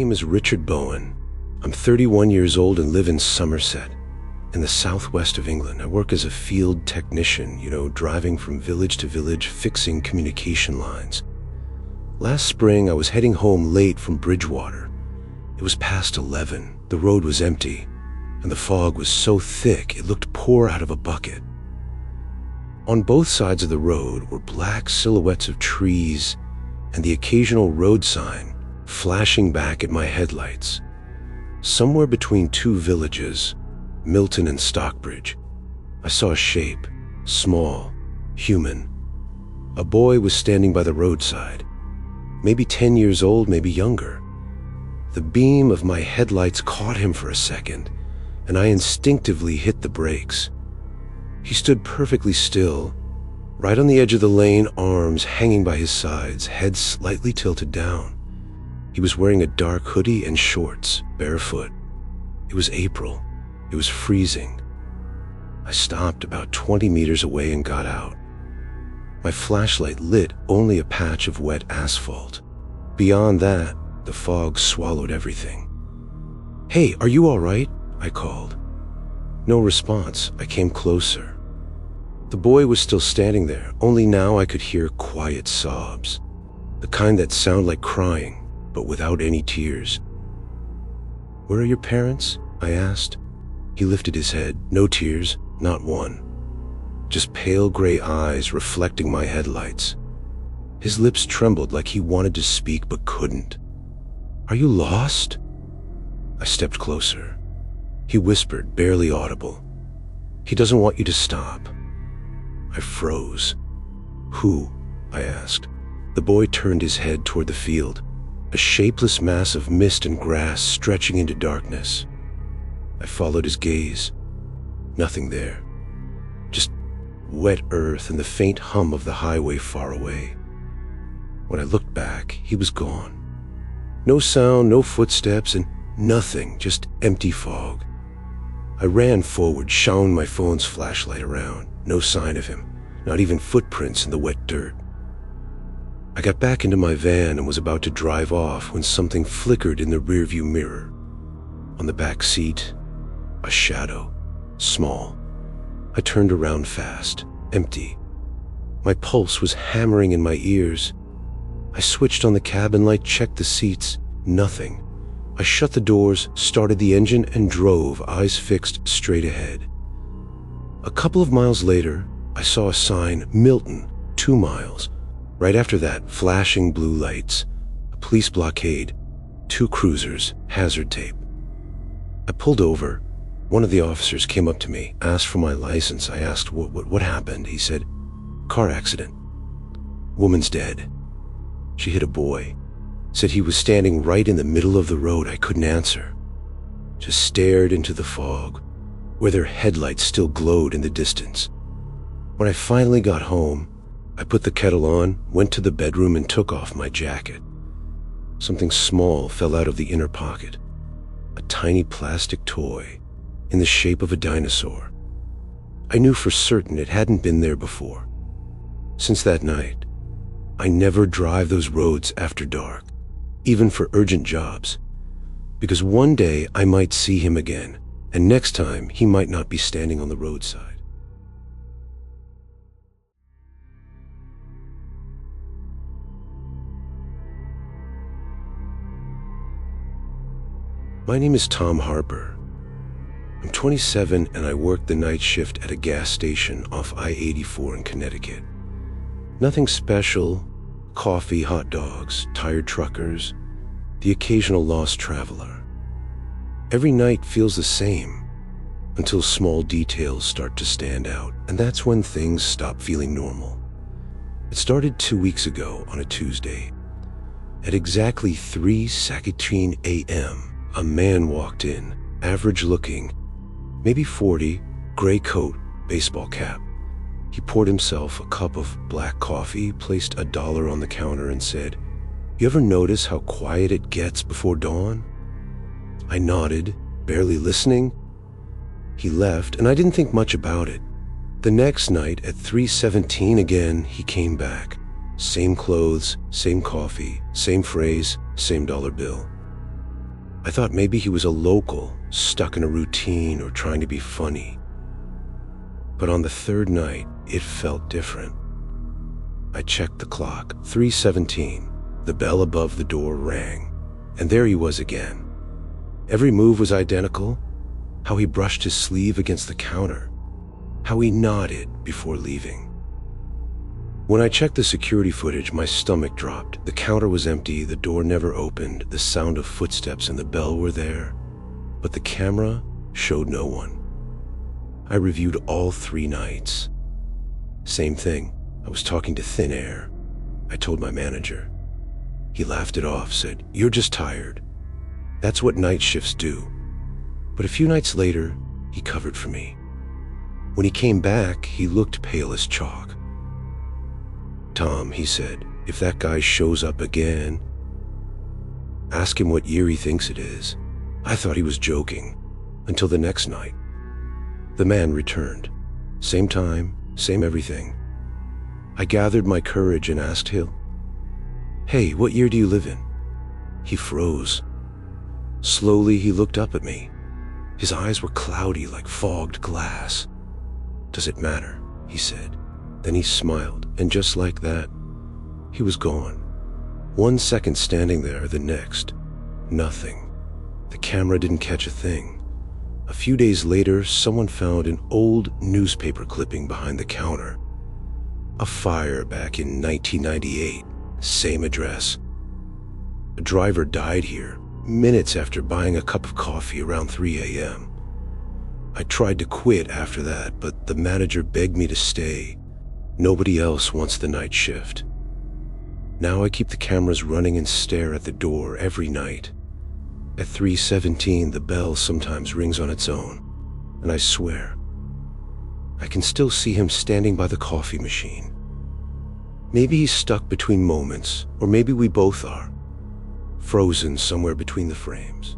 name is Richard Bowen. I'm 31 years old and live in Somerset, in the southwest of England. I work as a field technician, driving from village to village, fixing communication lines. Last spring, I was heading home late from Bridgewater. It was past 11. The road was empty, and the fog was so thick it looked pour out of a bucket. On both sides of the road were black silhouettes of trees and the occasional road sign flashing back at my headlights. Somewhere between two villages, Milton and Stockbridge, I saw a shape, small, human. A boy was standing by the roadside, maybe 10 years old, maybe younger. The beam of my headlights caught him for a second, and I instinctively hit the brakes. He stood perfectly still, right on the edge of the lane, arms hanging by his sides, head slightly tilted down. He was wearing a dark hoodie and shorts, barefoot. It was April. It was freezing. I stopped about 20 meters away and got out. My flashlight lit only a patch of wet asphalt. Beyond that, the fog swallowed everything. "Hey, are you all right?" I called. No response. I came closer. The boy was still standing there, only now I could hear quiet sobs, the kind that sound like crying, but without any tears. "Where are your parents?" I asked. He lifted his head. No tears, not one. Just pale gray eyes reflecting my headlights. His lips trembled like he wanted to speak but couldn't. "Are you lost?" I stepped closer. He whispered, barely audible, "He doesn't want you to stop." I froze. "Who?" I asked. The boy turned his head toward the field, a shapeless mass of mist and grass stretching into darkness. I followed his gaze. Nothing there. Just wet earth and the faint hum of the highway far away. When I looked back, he was gone. No sound, no footsteps, and nothing, just empty fog. I ran forward, shone my phone's flashlight around. No sign of him, not even footprints in the wet dirt. I got back into my van and was about to drive off when something flickered in the rearview mirror. On the back seat, a shadow, small. I turned around fast, empty. My pulse was hammering in my ears. I switched on the cabin light, checked the seats, nothing. I shut the doors, started the engine, and drove, eyes fixed straight ahead. A couple of miles later, I saw a sign, Milton, 2 miles. Right after that, flashing blue lights, a police blockade, 2 cruisers, hazard tape. I pulled over. One of the officers came up to me, asked for my license. I asked, what happened? He said, "Car accident. Woman's dead. She hit a boy." Said he was standing right in the middle of the road. I couldn't answer. Just stared into the fog, where their headlights still glowed in the distance. When I finally got home, I put the kettle on, went to the bedroom, and took off my jacket. Something small fell out of the inner pocket. A tiny plastic toy in the shape of a dinosaur. I knew for certain it hadn't been there before. Since that night, I never drive those roads after dark, even for urgent jobs, because one day I might see him again, and next time he might not be standing on the roadside. My name is Tom Harper. I'm 27 and I work the night shift at a gas station off I-84 in Connecticut. Nothing special, coffee, hot dogs, tired truckers, the occasional lost traveler. Every night feels the same until small details start to stand out, and that's when things stop feeling normal. It started 2 weeks ago on a Tuesday. At exactly 3:17 a.m., a man walked in, average looking, maybe 40, gray coat, baseball cap. He poured himself a cup of black coffee, placed $1 on the counter, and said, "You ever notice how quiet it gets before dawn?" I nodded, barely listening. He left, and I didn't think much about it. The next night at 3:17 again, he came back. Same clothes, same coffee, same phrase, same dollar bill. I thought maybe he was a local, stuck in a routine or trying to be funny. But on the third night, it felt different. I checked the clock. 3:17. The bell above the door rang, and there he was again. Every move was identical. How he brushed his sleeve against the counter. How he nodded before leaving. When I checked the security footage, my stomach dropped. The counter was empty, the door never opened, the sound of footsteps and the bell were there, but the camera showed no one. I reviewed all 3 nights. Same thing. I was talking to thin air. I told my manager. He laughed it off, said, "You're just tired. That's what night shifts do." But a few nights later, he covered for me. When he came back, he looked pale as chalk. "Tom," he said, "if that guy shows up again, ask him what year he thinks it is." I thought he was joking, until the next night. The man returned. Same time, same everything. I gathered my courage and asked him, "Hey, what year do you live in?" He froze. Slowly, he looked up at me. His eyes were cloudy like fogged glass. "Does it matter?" he said. Then he smiled, and just like that, he was gone. 1 second standing there, the next, nothing. The camera didn't catch a thing. A few days later, someone found an old newspaper clipping behind the counter. A fire back in 1998, same address. A driver died here minutes after buying a cup of coffee around 3 a.m. I tried to quit after that, but the manager begged me to stay. Nobody else wants the night shift. Now I keep the cameras running and stare at the door every night. At 3:17, the bell sometimes rings on its own, and I swear, I can still see him standing by the coffee machine. Maybe he's stuck between moments, or maybe we both are, frozen somewhere between the frames.